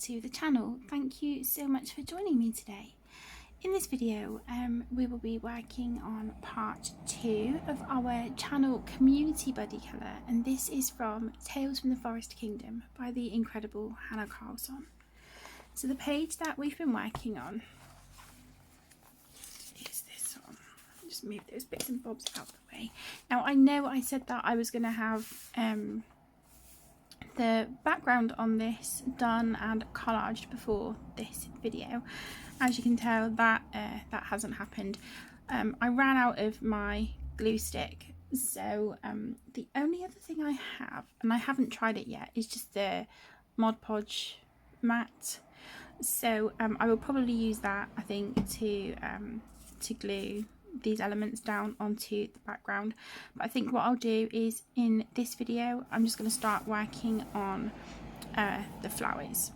to the channel. Thank you so much for joining me today. In this video we will be working on part 2 of our channel community buddy colour, and this is from Tales from the Forest Kingdom by the incredible Hanna Karlzon. So the page that we've been working on is this one. Just move those bits and bobs out of the way. Now I know I said that I was going to have the background on this done and collaged before this video. As you can tell, that hasn't happened. I ran out of my glue stick, so the only other thing I have, and I haven't tried it yet, is just the Mod Podge mat. So I will probably use that, I think, to glue these elements down onto the background. But I think what I'll do is, in this video, I'm just going to start working on the flowers.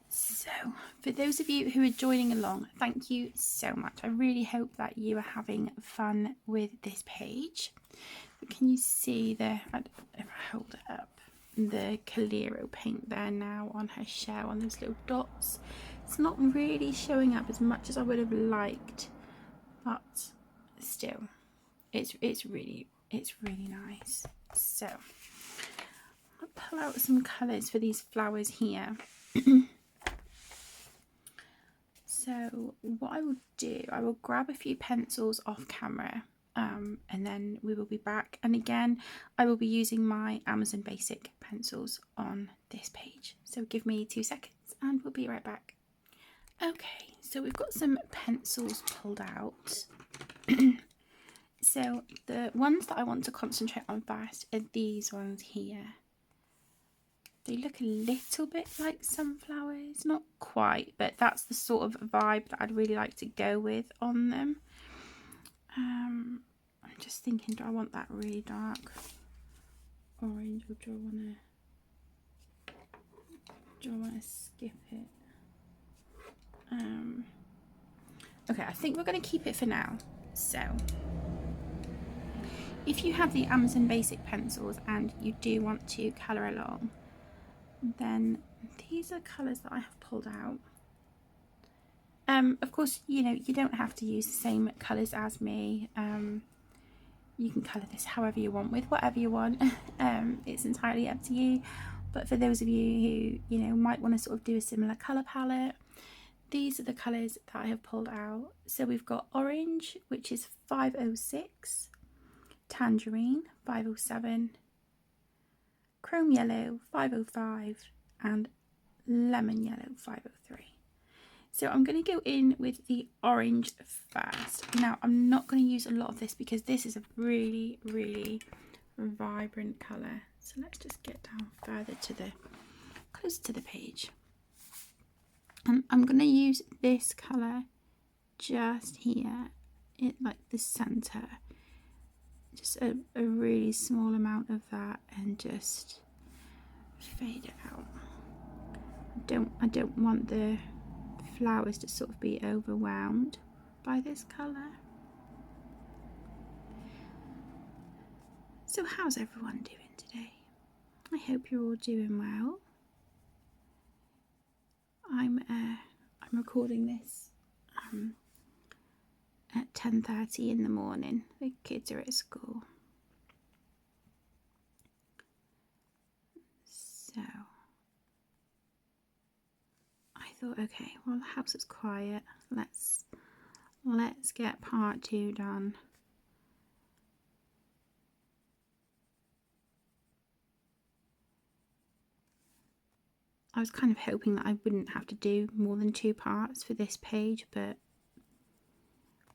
So for those of you who are joining along, thank you so much. I really hope that you are having fun with this page. But can you see the, if I hold it up, the Calero paint there now on her shell, on those little dots? It's not really showing up as much as I would have liked, but still, it's really nice. So I'll pull out some colours for these flowers here. So what I will do, I will grab a few pencils off camera, and then we will be back. And again, I will be using my Amazon Basic pencils on this page. So give me 2 seconds and we'll be right back. Okay, so we've got some pencils pulled out. So the ones that I want to concentrate on first are these ones here. They look a little bit like sunflowers, not quite, but that's the sort of vibe that I'd really like to go with on them. I'm just thinking, do I want that really dark orange, or do I want to skip it? Okay, I think we're going to keep it for now. So if you have the Amazon Basic pencils and you do want to colour along, then these are colours that I have pulled out. Of course, you know, you don't have to use the same colours as me. You can colour this however you want, with whatever you want. It's entirely up to you. But for those of you who, you know, might want to sort of do a similar colour palette, these are the colours that I have pulled out. So we've got orange, which is 506, tangerine 507, chrome yellow 505, and lemon yellow 503. So I'm going to go in with the orange first. Now I'm not going to use a lot of this because this is a really vibrant colour. So let's just get down further to the close to the page. And I'm going to use this colour just here, in like the centre. Just a really small amount of that, and just fade it out. I don't want the flowers to sort of be overwhelmed by this colour. So how's everyone doing today? I hope you're all doing well. I'm recording this at 10:30 in the morning. The kids are at school. So I thought, okay, well, the house is quiet. Let's get part 2 done. I was kind of hoping that I wouldn't have to do more than 2 parts for this page, but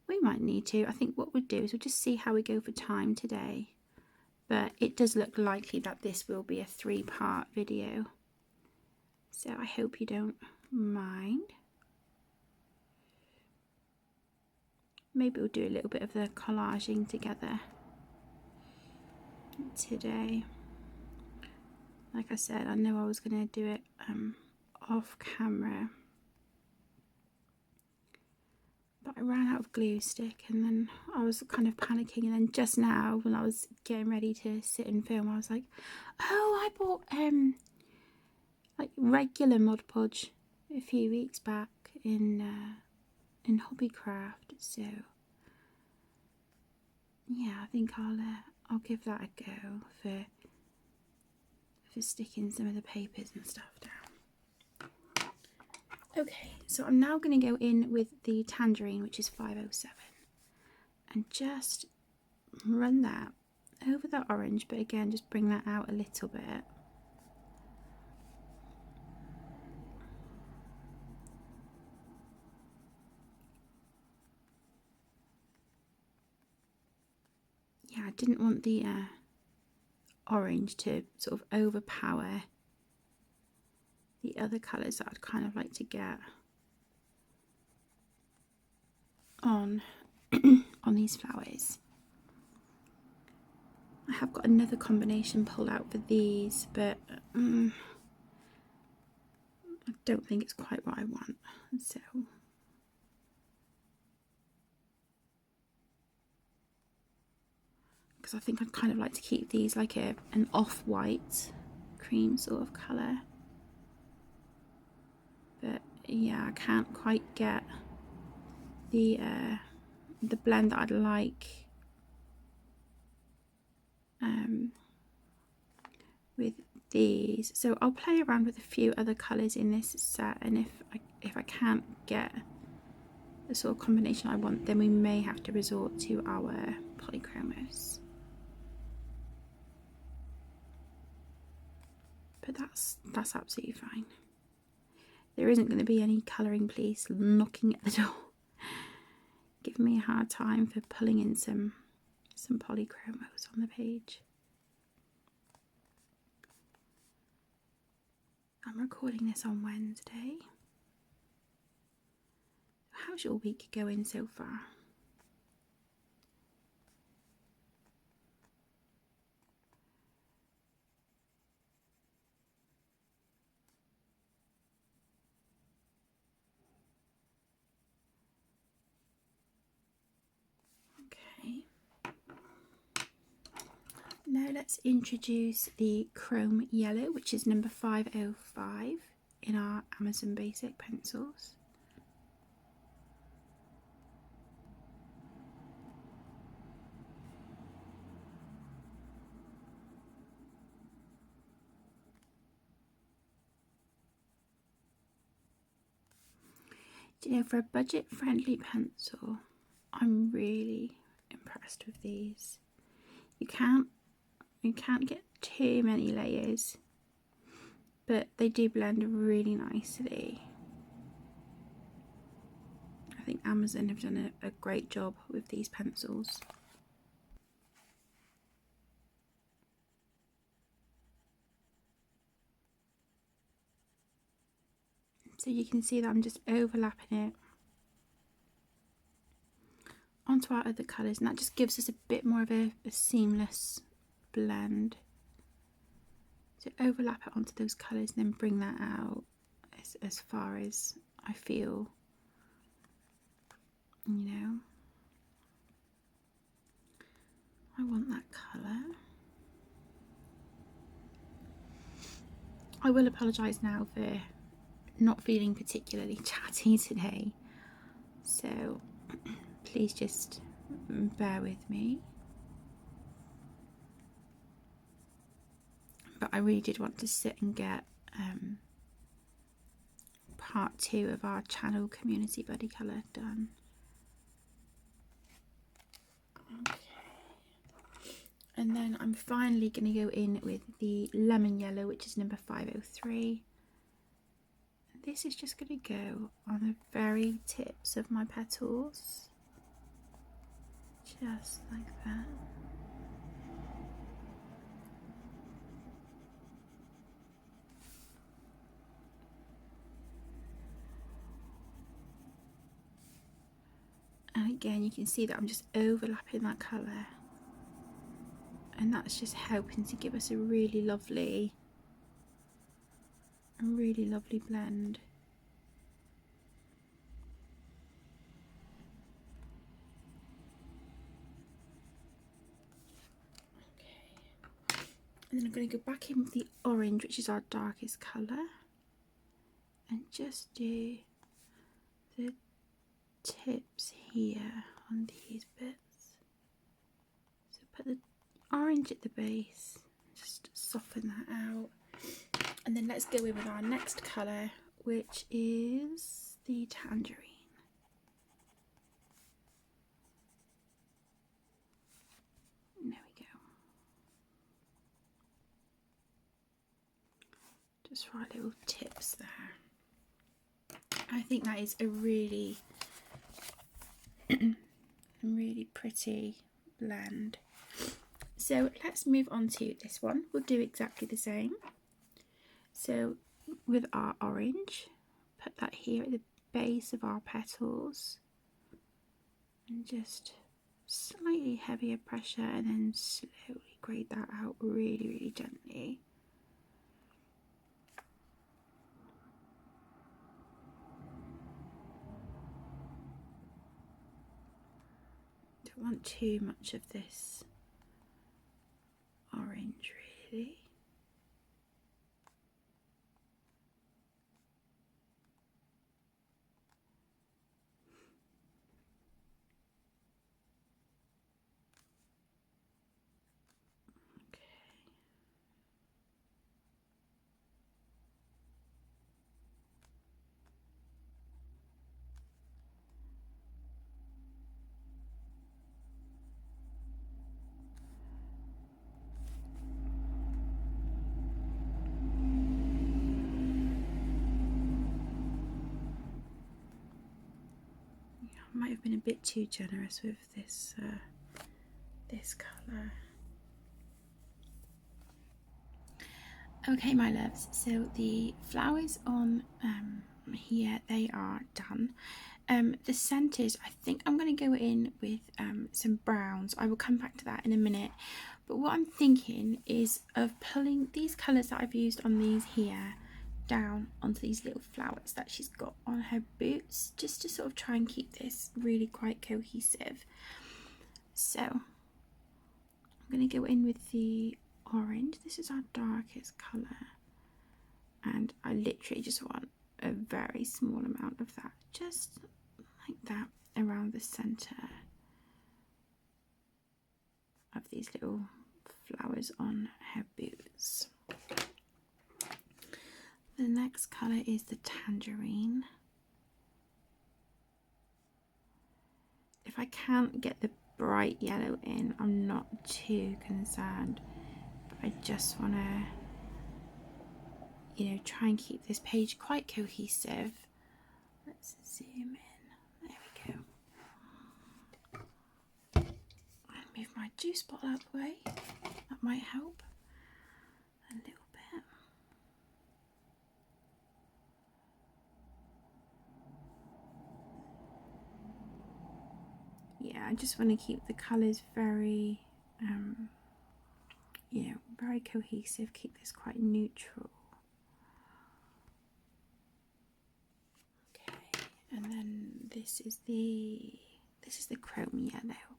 we might need to. I think what we'll do is we'll just see how we go for time today. But it does look likely that this will be a 3-part video. So I hope you don't mind. Maybe we'll do a little bit of the collaging together today. Like I said, I know I was going to do it off camera, but I ran out of glue stick, and then I was kind of panicking, and then just now when I was getting ready to sit and film, I was like, oh, I bought like regular Mod Podge a few weeks back in Hobbycraft. So yeah, I think I'll give that a go for sticking some of the papers and stuff down. Okay, so I'm now going to go in with the Tangerine, which is 507, and just run that over the orange, but again just bring that out a little bit. Yeah, I didn't want the orange to sort of overpower the other colours that I'd kind of like to get on on these flowers. I have got another combination pulled out for these, but I don't think it's quite what I want. So because I think I'd kind of like to keep these like an off-white cream sort of colour. But yeah, I can't quite get the blend that I'd like with these. So I'll play around with a few other colours in this set, and if I can't get the sort of combination I want, then we may have to resort to our polychromos. But that's absolutely fine. There isn't going to be any colouring police knocking at the door giving me a hard time for pulling in some polychromos on the page. I'm recording this on Wednesday. How's your week going so far? Okay. Now let's introduce the Chrome Yellow, which is number 505 in our Amazon Basic pencils. Do you know, for a budget-friendly pencil, I'm really impressed with these. You can't get too many layers, but they do blend really nicely. I think Amazon have done a great job with these pencils. So you can see that I'm just overlapping it onto our other colours, and that just gives us a bit more of a seamless blend. So overlap it onto those colours and then bring that out as far as I feel, you know, I want that colour. I will apologise now for not feeling particularly chatty today, so please just bear with me. But I really did want to sit and get part 2 of our channel community buddy colour done. Okay. And then I'm finally going to go in with the Lemon Yellow, which is number 503. This is just going to go on the very tips of my petals, just like that. And again, you can see that I'm just overlapping that colour, and that's just helping to give us a really lovely blend. Okay. And then I'm going to go back in with the orange, which is our darkest colour. and just do the tips here on these bits. So put the orange at the base, just soften that out, and then let's go in with our next colour, which is the tangerine. There we go. Just for our little tips there. I think that is a really really pretty blend. So let's move on to this one. We'll do exactly the same. So with our orange, put that here at the base of our petals, and just slightly heavier pressure, and then slowly grade that out really, really gently. Don't want too much of this orange really. Might have been a bit too generous with this this colour. Okay, my loves, so the flowers on here, they are done. The centres, I think I'm going to go in with some browns. I will come back to that in a minute. But what I'm thinking is of pulling these colours that I've used on these here down onto these little flowers that she's got on her boots, just to sort of try and keep this really quite cohesive. So I'm going to go in with the orange. This is our darkest colour, and I literally just want a very small amount of that, just like that, around the centre of these little flowers on her boots. The next colour is the tangerine. If I can't get the bright yellow in, I'm not too concerned, but I just want to, you know, try and keep this page quite cohesive. Let's zoom in. There we go. I'll move my juice bottle out the way. That might help a little bit. Yeah, I just want to keep the colours very, you know, very cohesive. Keep this quite neutral. Okay, and then this is the chrome yellow.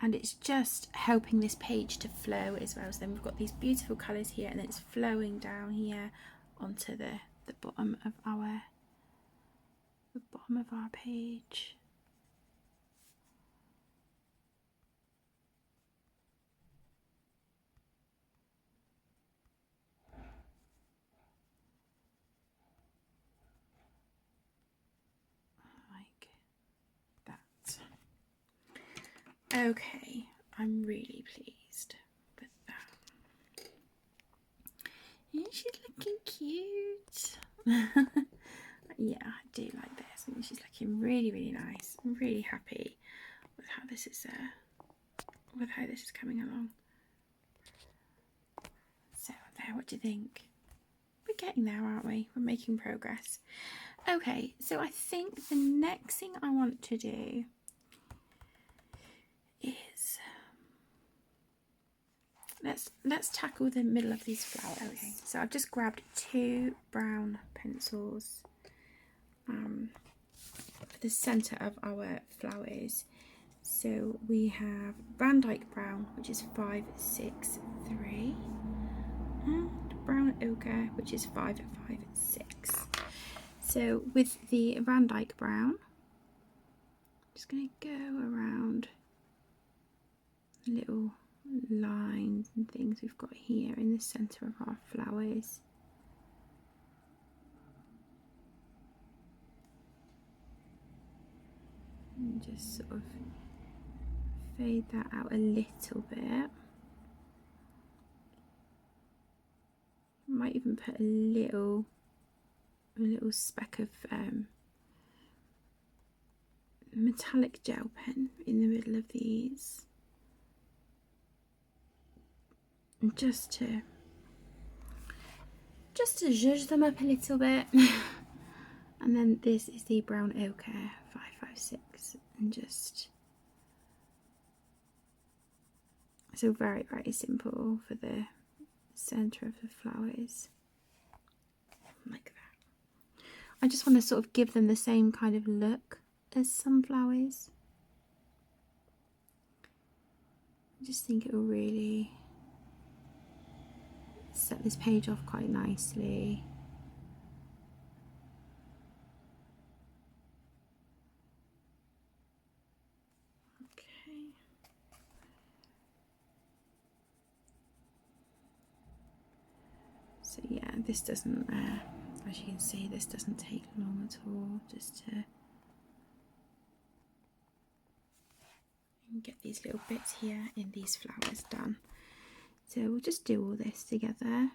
And it's just helping this page to flow as well. So then we've got these beautiful colours here, and then it's flowing down here onto the bottom of our page. Like that. Okay, I'm really pleased with that. Yeah, she's looking cute. Yeah, I do like this. I mean, she's looking really, really nice. I'm really happy with how this is coming along. So there, what do you think? We're getting there, aren't we? We're making progress. Okay, so I think the next thing I want to do is let's tackle the middle of these flowers. Okay, so I've just grabbed 2 brown pencils for the centre of our flowers. So we have Van Dyke Brown, which is 563, and brown ochre, which is 556. So with the Van Dyke brown, I'm just going to go around little lines and things we've got here in the centre of our flowers. And just sort of fade that out a little bit. Might even put a little speck of metallic gel pen in the middle of these, and just to zhuzh them up a little bit. And then this is the brown ochre 556, and just so very, very simple for the centre of the flowers, like that. I just want to sort of give them the same kind of look as sunflowers. I just think it will really set this page off quite nicely. Okay. So yeah, this doesn't, as you can see, this doesn't take long at all, just to get these little bits here in these flowers done. So we'll just do all this together.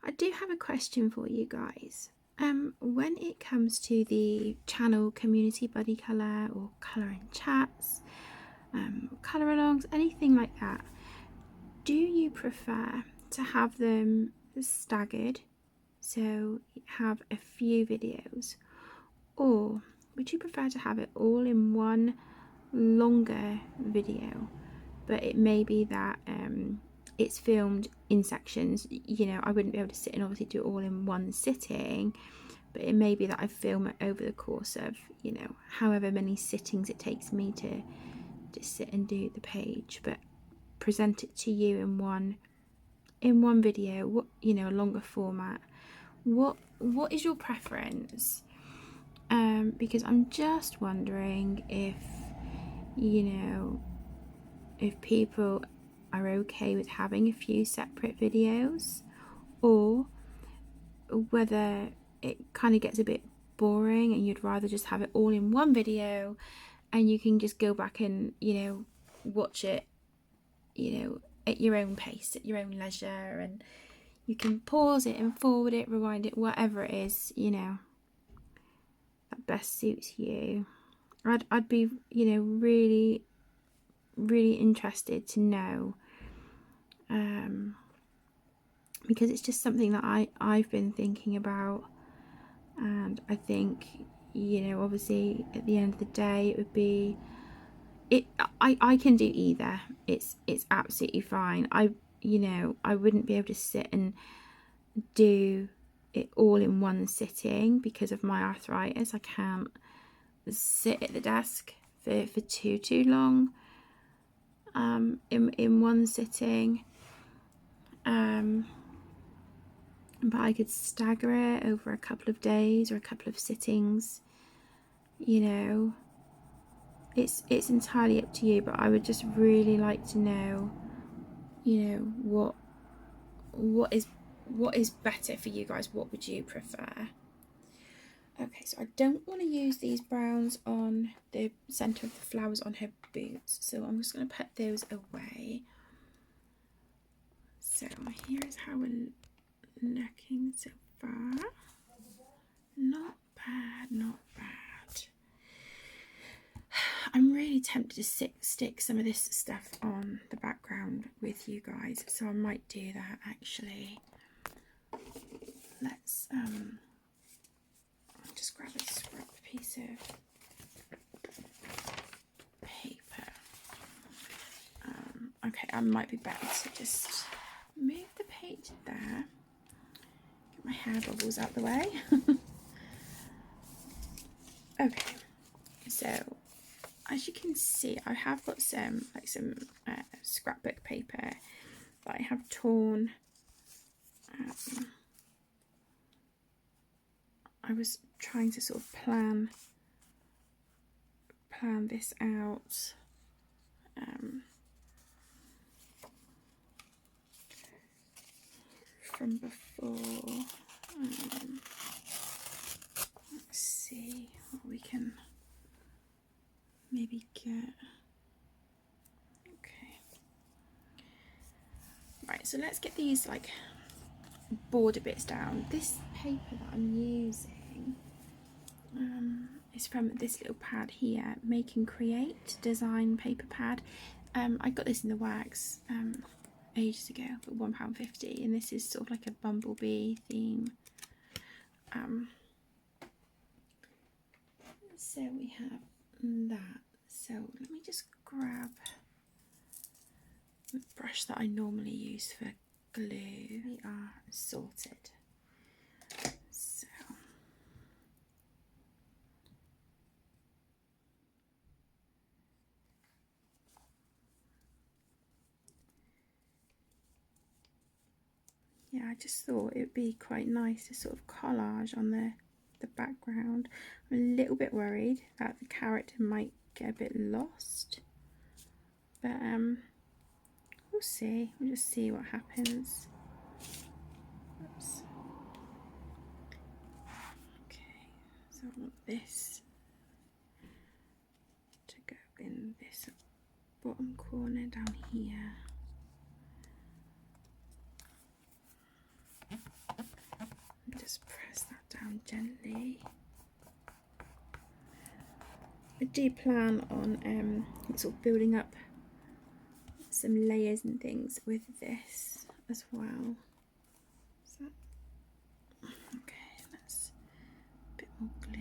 I do have a question for you guys. When it comes to the channel community buddy colour or colouring chats, colour alongs, anything like that, do you prefer to have them staggered, so have a few videos, or would you prefer to have it all in one longer video, but it may be that it's filmed in sections? You know, I wouldn't be able to sit and obviously do it all in one sitting, but it may be that I film it over the course of, you know, however many sittings it takes me to just sit and do the page, but present it to you in one video, what, you know, a longer format. What is your preference? Because I'm just wondering if, you know, if people are okay with having a few separate videos, or whether it kind of gets a bit boring and you'd rather just have it all in one video and you can just go back and, you know, watch it, you know, at your own pace, at your own leisure, and you can pause it and forward it, rewind it, whatever it is, you know, that best suits you. I'd be, you know, really, really interested to know, because it's just something that I've been thinking about, and I think, you know, obviously at the end of the day it would be, I can do either. It's absolutely fine. You know, I wouldn't be able to sit and do it all in one sitting because of my arthritis. I can't sit at the desk for too long in one sitting, but I could stagger it over a couple of days or a couple of sittings. You know, it's entirely up to you, but I would just really like to know, you know, what is better for you guys. What would you prefer? Okay, so I don't want to use these browns on the centre of the flowers on her boots, so I'm just going to put those away. So here is how we're looking so far. Not bad, not bad. I'm really tempted to stick some of this stuff on the background with you guys, so I might do that actually. Let's just grab a scrap piece of paper. Okay, I might be better to just move the page there, get my hair bubbles out the way. Okay, so as you can see, I have got some scrapbook paper that I have torn. I was trying to sort of plan this out. From before. Let's see what we can maybe get. Okay. Right, so let's get these like border bits down. This paper that I'm using is from this little pad here, Make and Create design paper pad. I got this in the wax ages ago for £1.50, and this is sort of like a bumblebee theme. So we have that. So let me just grab the brush that I normally use for glue. We are sorted. So yeah, I just thought it would be quite nice to sort of collage on the background. I'm a little bit worried that the character might get a bit lost, but we'll see. We'll just see what happens. Oops. Okay, so I want this to go in this bottom corner down here. Just press that down gently. I do plan on sort of building up some layers and things with this as well. So, okay, that's a bit more glue.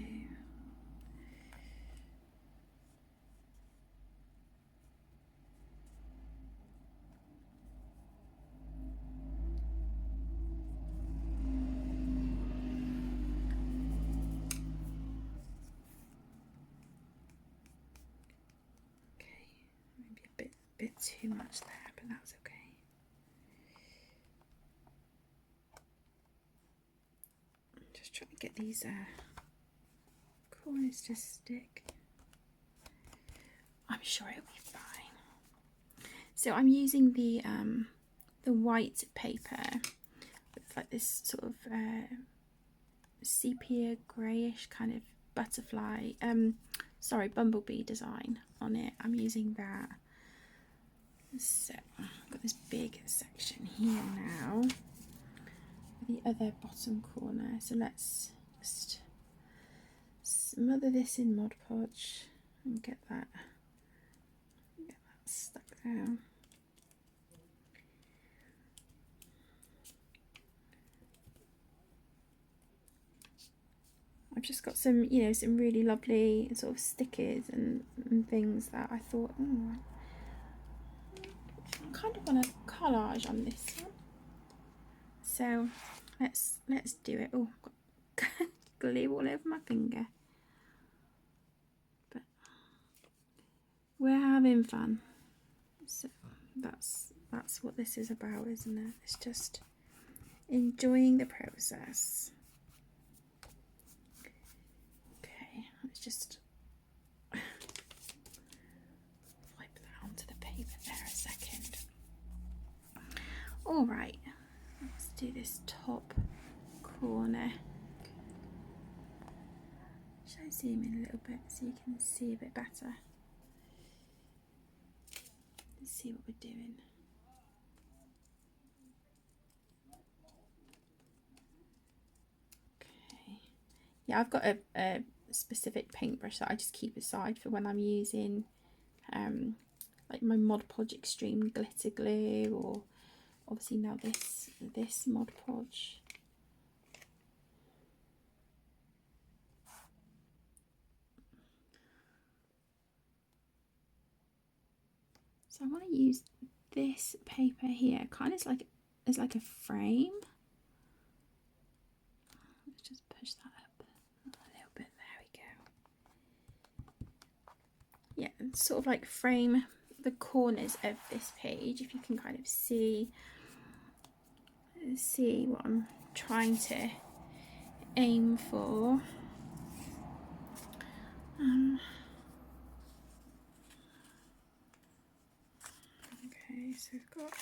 Bit too much there, but that's okay. I'm just trying to get these corners to stick. I'm sure it'll be fine. So I'm using the white paper with like this sort of sepia greyish kind of butterfly, bumblebee design on it. I'm using that. So I've got this big section here now, the other bottom corner. So let's just smother this in Mod Podge and get that stuck down. I've just got some, some really lovely sort of stickers and things that I thought, I kind of want to collage on this one. So let's do it. Oh, I've got glue all over my finger. But we're having fun. So that's what this is about, isn't it? It's just enjoying the process. Okay, let's just wipe that onto the paper there a second. All right, let's do this top corner. Shall I zoom in a little bit so you can see a bit better? Let's see what we're doing. Okay. Yeah, I've got a specific paintbrush that I just keep aside for when I'm using like my Mod Podge Extreme glitter glue, or obviously now this Mod Podge. So I want to use this paper here, kind of as like a frame. Let's just push that up a little bit. There we go. Yeah, and sort of like frame the corners of this page, if you can kind of see see what I'm trying to aim for. Okay, so we've got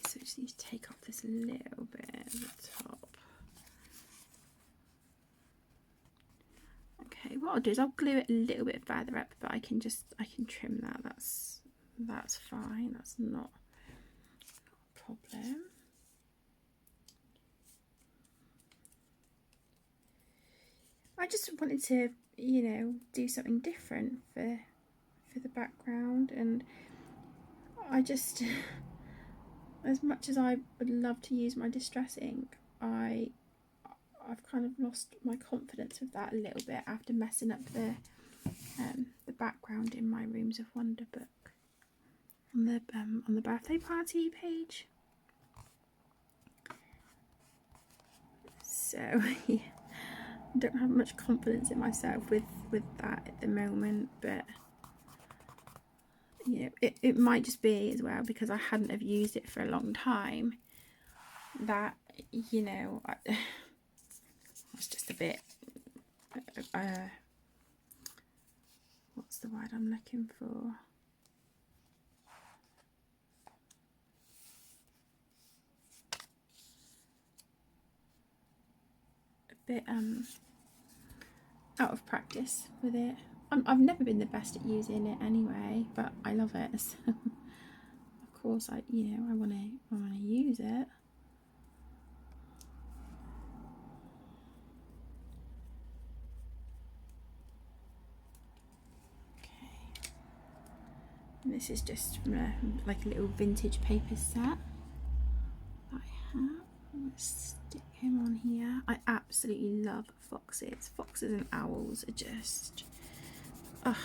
so just need to take off this little bit at the top. Okay, what I'll do is I'll glue it a little bit further up, but I can trim that. That's fine. That's not a problem. I just wanted to, you know, do something different for the background, and I just, as much as I would love to use my distress ink, I've kind of lost my confidence with that a little bit after messing up the background in my Rooms of Wonder book on the birthday party page. So yeah, I don't have much confidence in myself with that at the moment, but you know, it might just be as well because I hadn't have used it for a long time that, you know, I was just a bit what's the word I'm looking for? A bit out of practice with it. I've never been the best at using it anyway, but I love it. So of course, I want to use it. Okay, and this is just from like a little vintage paper set that I have. Let's stick him on here. I absolutely love foxes. Foxes and owls are just, ugh,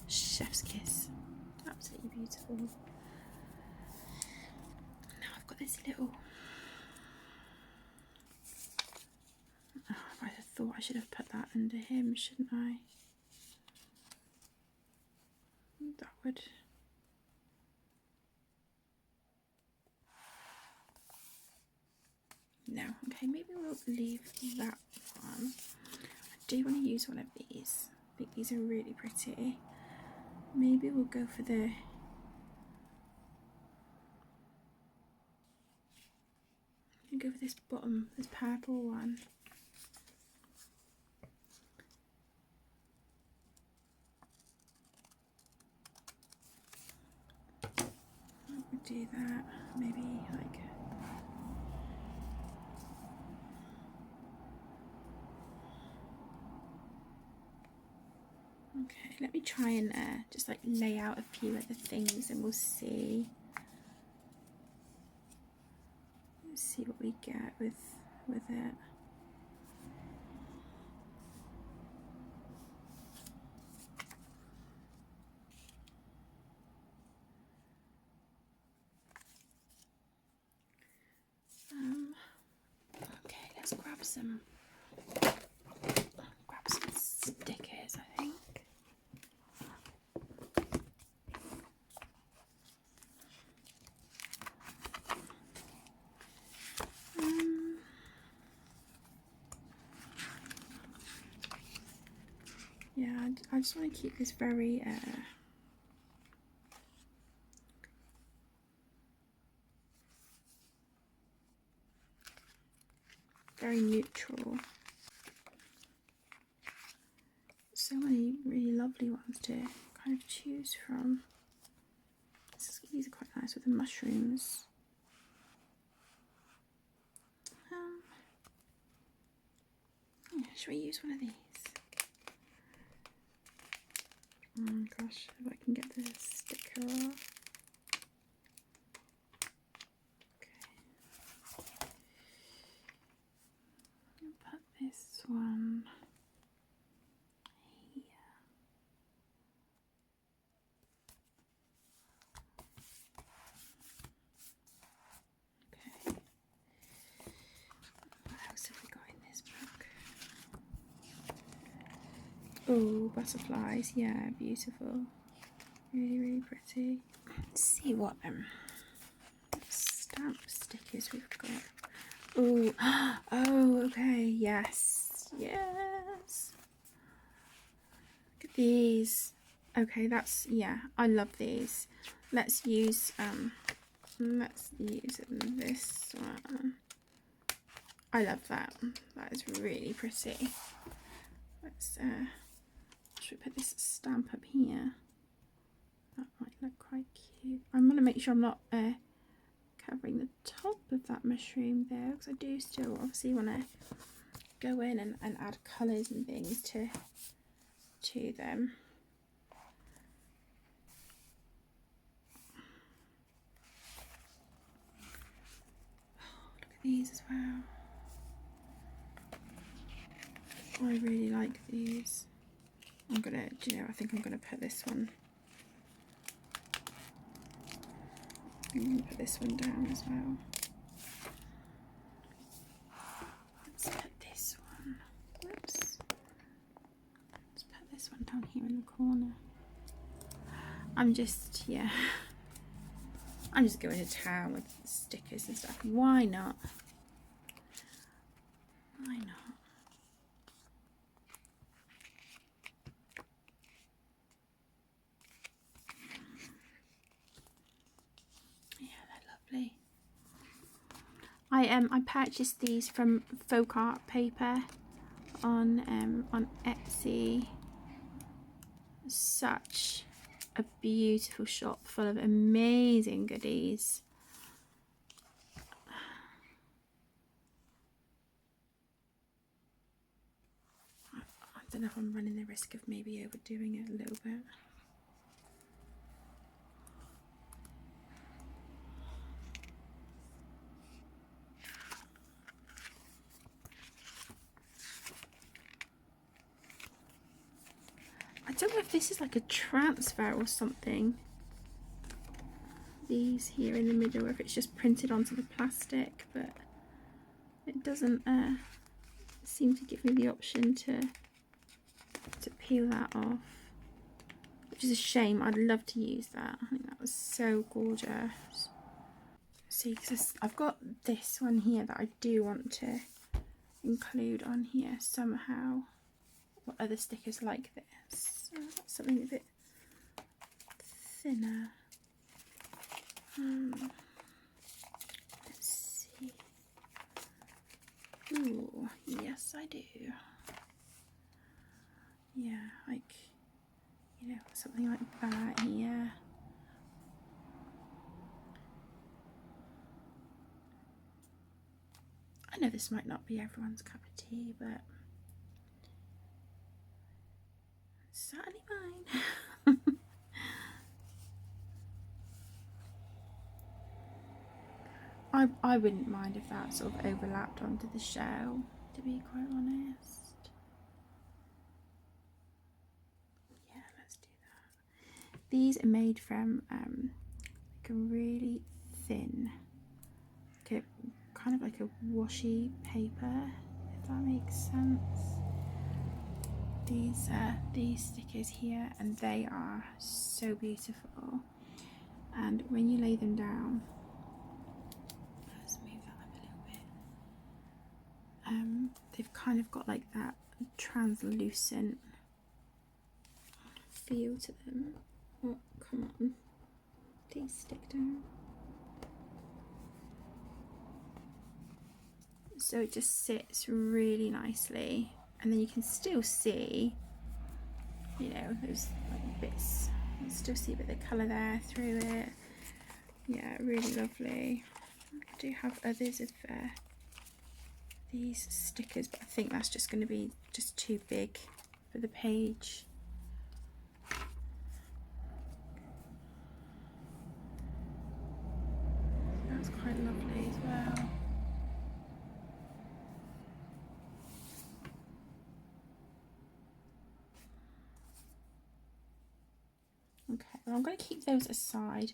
chef's kiss. Absolutely beautiful. Now I've got this little, oh, I thought I should have put that under him, shouldn't I? That would, no, okay, maybe we'll leave that one. I do want to use one of these. I think these are really pretty. Maybe we'll go for the, go for this bottom, this purple one. We'll do that, maybe like, okay, let me try and just like lay out a few other things and we'll see. Let's see what we get with it. Okay, let's grab some stickers, I think. Yeah, I just want to keep this very very neutral. So many really lovely ones to kind of choose from. These are quite nice with the mushrooms. Yeah, should we use one of these? Oh gosh, if I can get the sticker off. Okay. I'll put this one here. Okay. Oh, butterflies, yeah, beautiful. Really, really pretty. Let's see what stamp stickers we've got. Oh, oh, okay, yes, yes. Look at these. Okay, that's, yeah, I love these. Let's use this one. I love that. That is really pretty. Let's should we put this stamp up here? That might look quite cute. I'm gonna make sure I'm not covering the top of that mushroom there, because I do still obviously want to go in and add colours and things to them. Oh, look at these as well. I really like these. I'm gonna, do you know, I think I'm gonna put this one. I'm gonna put this one down as well. Let's put this one. Whoops. Let's put this one down here in the corner. I'm just, yeah. I'm just going to town with stickers and stuff. Why not? Why not? Yeah, they're lovely. I purchased these from Folk Art Paper on Etsy. Such a beautiful shop full of amazing goodies. I don't know if I'm running the risk of maybe overdoing it a little bit. I don't know if this is like a transfer or something. These here in the middle, or if it's just printed onto the plastic, but it doesn't seem to give me the option to peel that off, which is a shame. I'd love to use that. I think that was so gorgeous. See, because I've got this one here that I do want to include on here somehow. What other stickers like this? Something a bit thinner. Let's see. Ooh, yes I do. Yeah, like, you know, something like that here. I know this might not be everyone's cup of tea, but it's certainly mine. I wouldn't mind if that sort of overlapped onto the shell, to be quite honest. Yeah, let's do that. These are made from like a really thin, like kind of like a washi paper, if that makes sense. These stickers here, and they are so beautiful. And when you lay them down, let's move that up a little bit. They've kind of got like that translucent feel to them. Oh, come on, please stick down. So it just sits really nicely, and then you can still see, you know, those like bits. You can still see a bit of colour there through it. Yeah, really lovely. I do have others of these stickers, but I think that's just going to be just too big for the page. That's quite lovely as well. Okay, well, I'm going to keep those aside.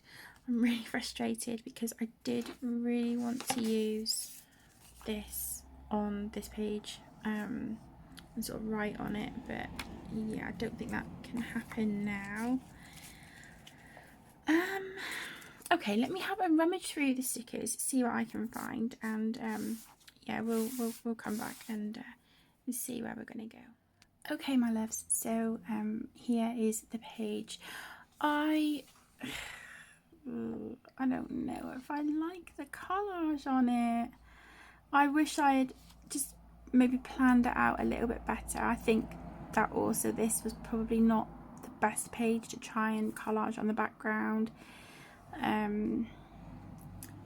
I'm really frustrated because I did really want to use this on this page, and sort of write on it, but yeah, I don't think that can happen now. Okay, let me have a rummage through the stickers, see what I can find, and yeah, we'll come back and see where we're gonna go. Okay, my loves, so here is the page. I don't know if I like the collage on it. I wish I had just maybe planned it out a little bit better. I think that also this was probably not the best page to try and collage on the background.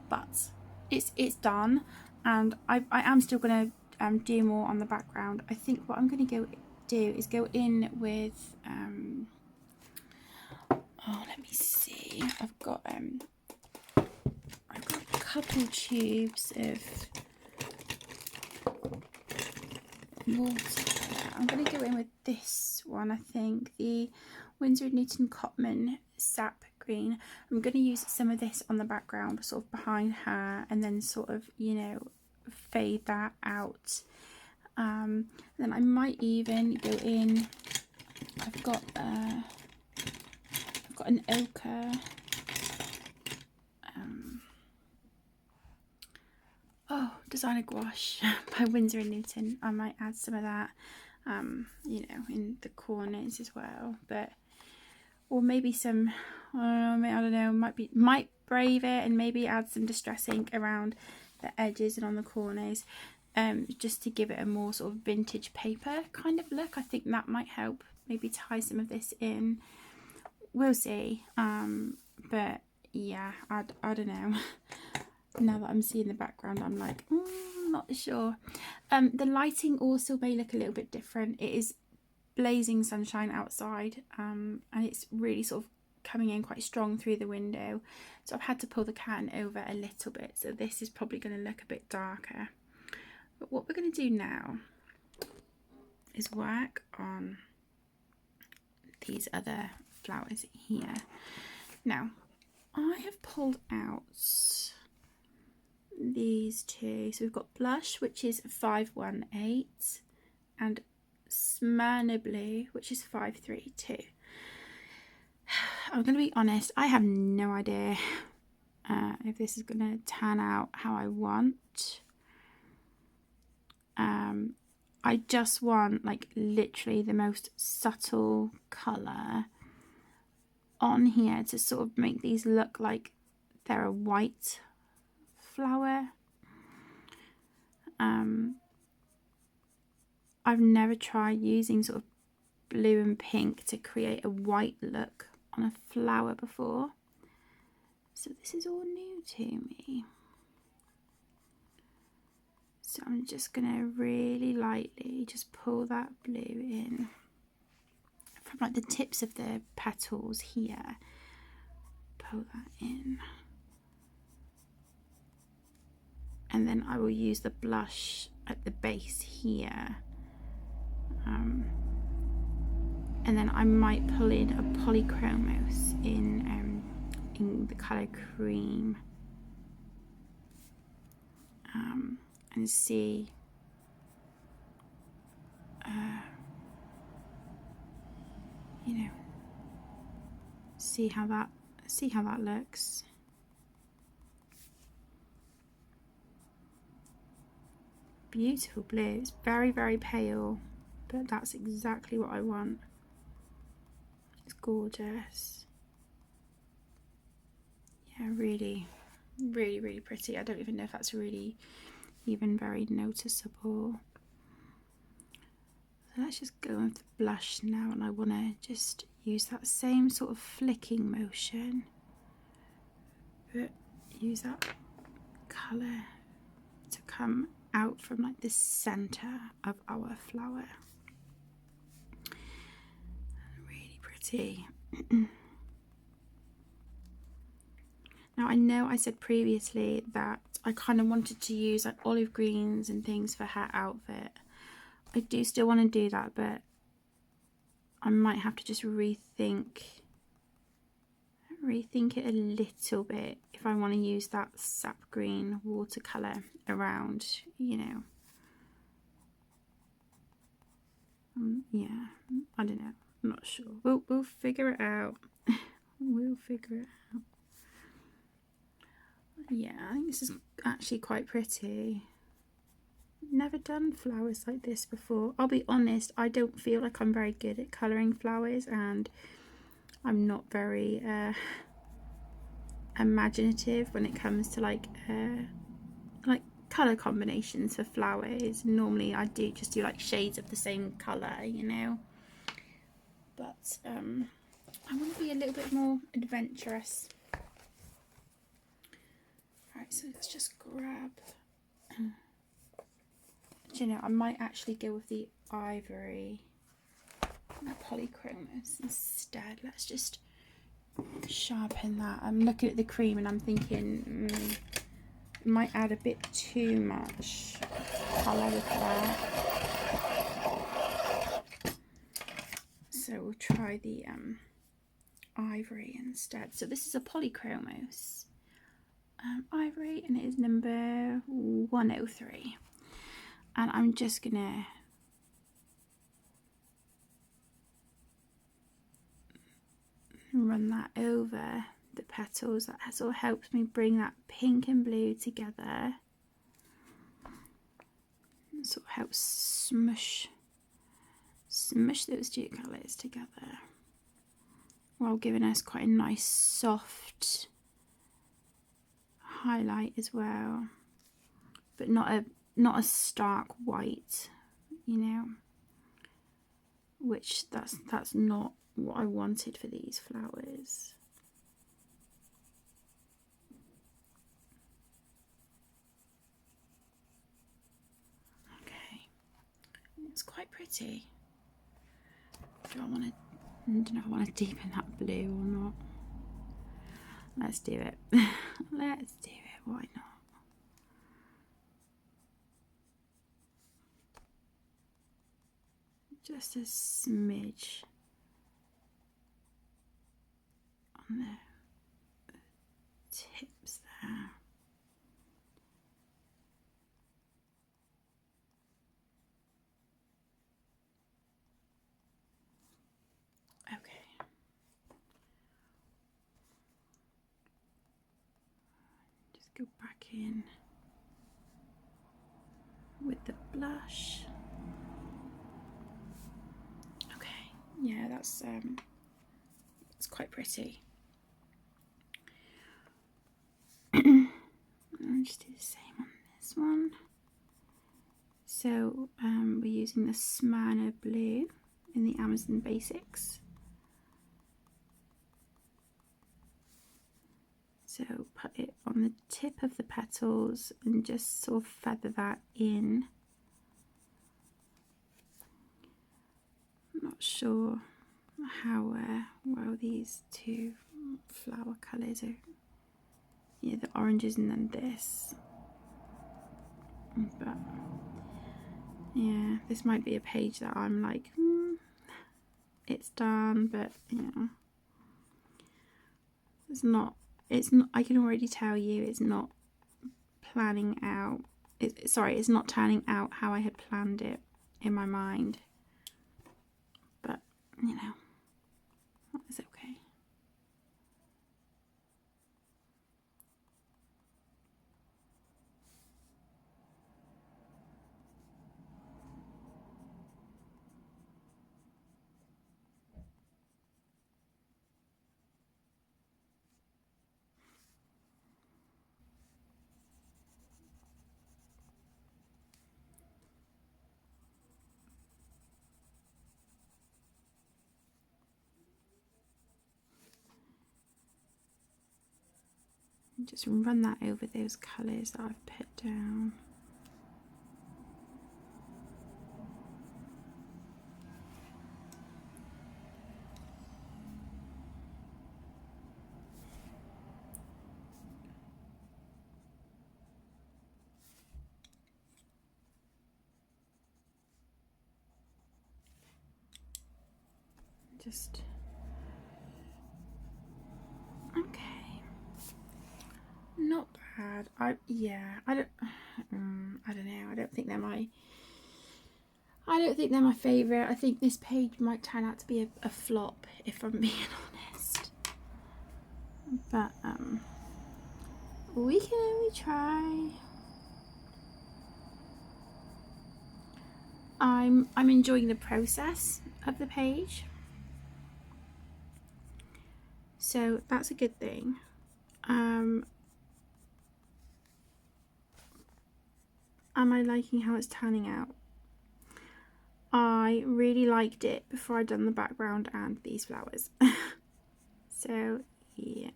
But it's done, and I am still going to do more on the background. I think what I'm going to do is go in with oh, let me see, I've got a couple tubes of watercolour. I'm going to go in with this one, I think, the Winsor & Newton Cotman Sap Green. I'm going to use some of this on the background, sort of behind her, and then sort of, you know, fade that out. Then I might even go in, I've got an ochre, designer gouache by Winsor & Newton. I might add some of that, you know, in the corners as well, but, or maybe some, I don't know, might brave it and maybe add some distress ink around the edges and on the corners, just to give it a more sort of vintage paper kind of look. I think that might help maybe tie some of this in. We'll see, but yeah, I don't know. Now that I'm seeing the background, I'm like, not sure. The lighting also may look a little bit different. It is blazing sunshine outside, and it's really sort of coming in quite strong through the window, so I've had to pull the curtain over a little bit, so this is probably going to look a bit darker. But what we're going to do now is work on these other flowers here. Now, I have pulled out these two. So we've got Blush, which is 518, and Smyrna Blue, which is 532. I'm going to be honest, I have no idea if this is going to turn out how I want. I just want like literally the most subtle colour on here to sort of make these look like they're a white flower. I've never tried using sort of blue and pink to create a white look on a flower before, so this is all new to me. So I'm just gonna really lightly just pull that blue in from like the tips of the petals here. Pull that in, and then I will use the blush at the base here, and then I might pull in a polychromos in the colour cream, and see you know, see how that looks. Beautiful blue. It's very, very pale, but that's exactly what I want. It's gorgeous. Yeah, really, really, really pretty. I don't even know if that's really even very noticeable. So let's just go with the blush now, and I want to just use that same sort of flicking motion, but use that colour to come out from like the center of our flower. Really pretty. Now, I know I said previously that I kind of wanted to use like olive greens and things for her outfit. I do still want to do that, but I might have to just rethink it a little bit if I want to use that sap green watercolour around, you know. Yeah, I don't know. I'm not sure. We'll figure it out. We'll figure it out. Yeah, I think this is actually quite pretty. Never done flowers like this before. I'll be honest, I don't feel like I'm very good at colouring flowers, and I'm not very imaginative when it comes to like colour combinations for flowers. Normally I just do like shades of the same colour, you know. But I want to be a little bit more adventurous. Right, so let's just grab. Do you know, I might actually go with the ivory, the polychromos instead. Let's just sharpen that. I'm looking at the cream and I'm thinking it might add a bit too much colour with that. So we'll try the ivory instead. So this is a polychromos ivory, and it is number 103. And I'm just gonna run that over the petals. That sort of helps me bring that pink and blue together. It sort of helps smush those two colours together, while giving us quite a nice soft highlight as well, but not a stark white, you know, which that's not what I wanted for these flowers. Okay, it's quite pretty. I don't know if I want to deepen that blue or not. Let's do it. Let's do it. Why not? Just a smidge on the tips there. Okay. Just go back in with the blush. Okay, yeah, that's it's quite pretty. I'll just do the same on this one. So we're using the Smyrna blue in the Amazon Basics. So put it on the tip of the petals and just sort of feather that in. I'm not sure how well these two flower colours are. Yeah, the oranges and then this. But yeah, this might be a page that I'm like, it's done, but you know, it's not. I can already tell you, it's not planning out. It's not turning out how I had planned it in my mind. But you know, that's okay. Just run that over those colours that I've put down. Just okay. Not bad. I don't know. I don't think they're my I don't think they're my favourite. I think this page might turn out to be a flop, if I'm being honest. But we can only try. I'm enjoying the process of the page, so that's a good thing. Am I liking how it's turning out? I really liked it before I'd done the background and these flowers. So yeah,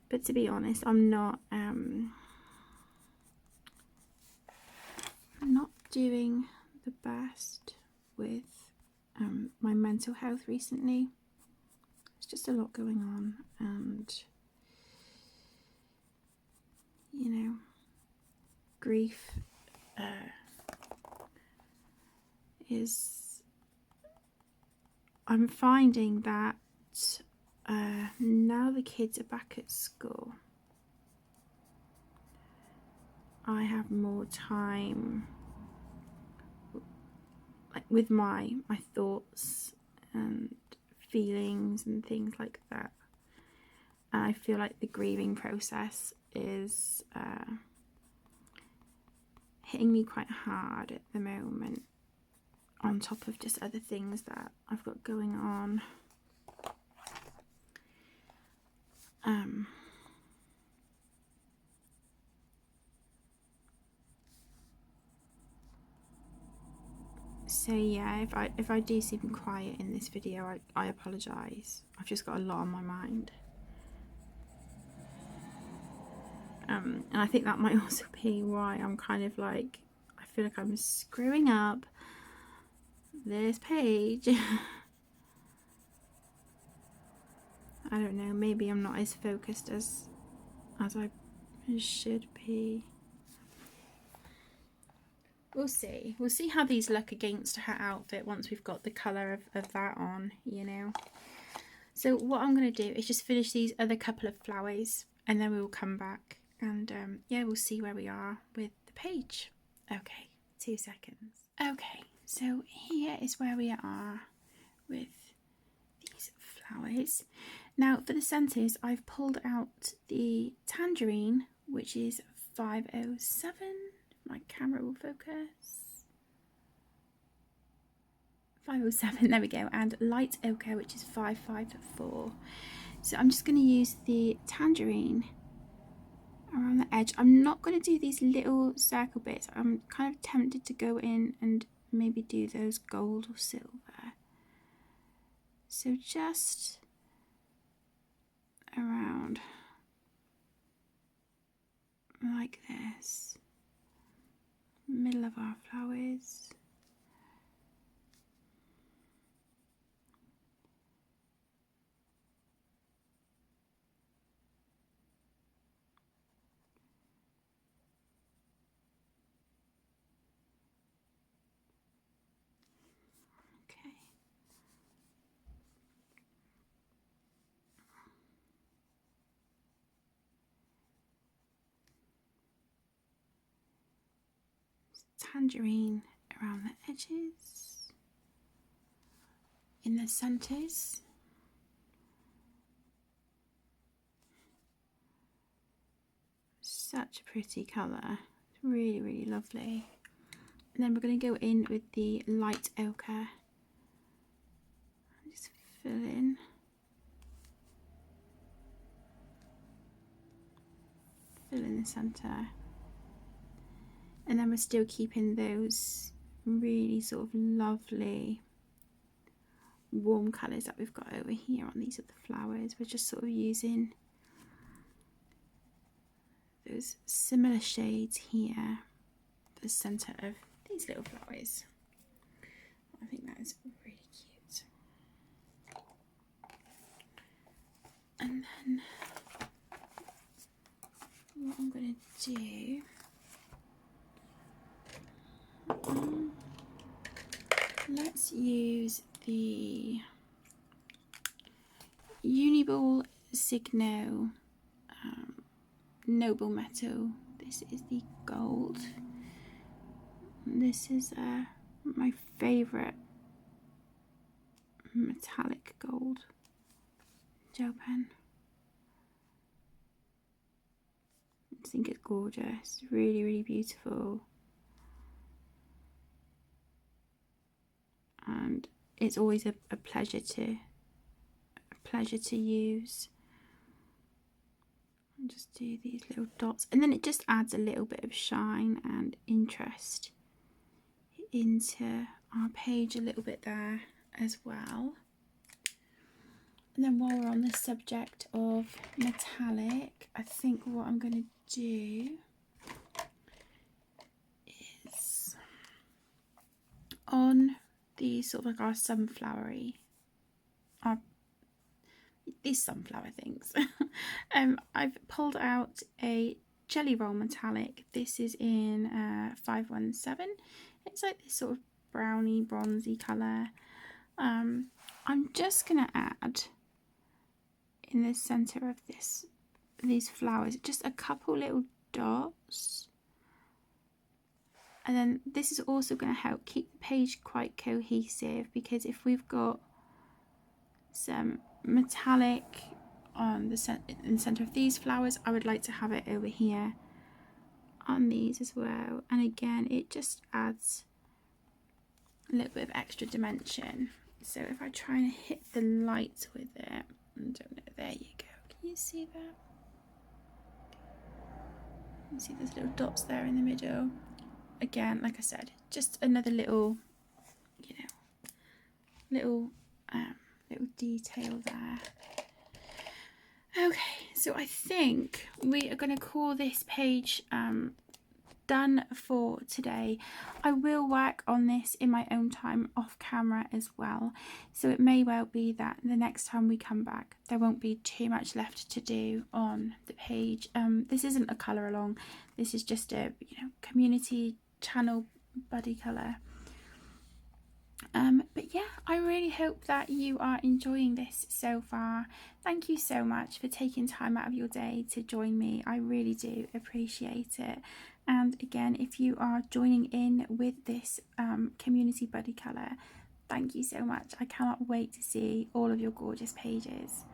but to be honest, I'm not doing the best with my mental health recently. There's just a lot going on, and you know, grief is, I'm finding that now the kids are back at school, I have more time like with my thoughts and feelings and things like that. And I feel like the grieving process is hitting me quite hard at the moment, on top of just other things that I've got going on. So yeah, if I do seem quiet in this video, I apologise. I've just got a lot on my mind. And I think that might also be why I'm kind of like, I feel like I'm screwing up this page. I don't know, maybe I'm not as focused as I should be. We'll see. We'll see how these look against her outfit once we've got the colour of that on, you know. So what I'm going to do is just finish these other couple of flowers, and then we will come back and yeah, we'll see where we are with the page. Okay, 2 seconds. Okay, so here is where we are with these flowers. Now for the centres, I've pulled out the tangerine, which is 507. My camera will focus. 507, there we go, and light ochre, which is 554. So I'm just going to use the tangerine around the edge. I'm not going to do these little circle bits. I'm kind of tempted to go in and maybe do those gold or silver. So just around like this, middle of our flowers. Okay. Tangerine around the edges, in the centres. Such a pretty colour, really, really lovely. And then we're going to go in with the light ochre. Just fill in. Fill in the centre. And then we're still keeping those really sort of lovely warm colours that we've got over here on these other flowers. We're just sort of using those similar shades here for the centre of these little flowers. I think that is really cute. And then what I'm going to do, let's use the Uniball Signo Noble Metal. This is the gold. This is my favourite metallic gold gel pen. I think it's gorgeous, really, really beautiful. And it's always a pleasure to use. And just do these little dots, and then it just adds a little bit of shine and interest into our page a little bit there as well. And then while we're on the subject of metallic, I think what I'm going to do is on these sort of like our sunflowery, these sunflower things. I've pulled out a jelly roll metallic. This is in 517. It's like this sort of browny bronzy colour. I'm just gonna add in the centre of these flowers just a couple little dots, and then this is also going to help keep the page quite cohesive, because if we've got some metallic on in the centre of these flowers, I would like to have it over here on these as well. And again, it just adds a little bit of extra dimension. So if I try and hit the light with it, I don't know, there you go. Can you see that? You see those little dots there in the middle? Again, like I said, just another little, you know, little detail there. Okay, so I think we are going to call this page done for today. I will work on this in my own time off camera as well, so it may well be that the next time we come back there won't be too much left to do on the page. This isn't a colour along, this is just a community channel buddy colour. But yeah, I really hope that you are enjoying this so far. Thank you so much for taking time out of your day to join me. I really do appreciate it. And again, if you are joining in with this community buddy colour, thank you so much. I cannot wait to see all of your gorgeous pages.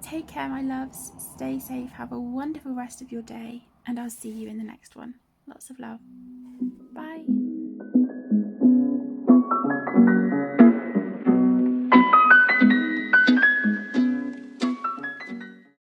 Take care, my loves. Stay safe. Have a wonderful rest of your day, and I'll see you in the next one. Lots of love. Bye.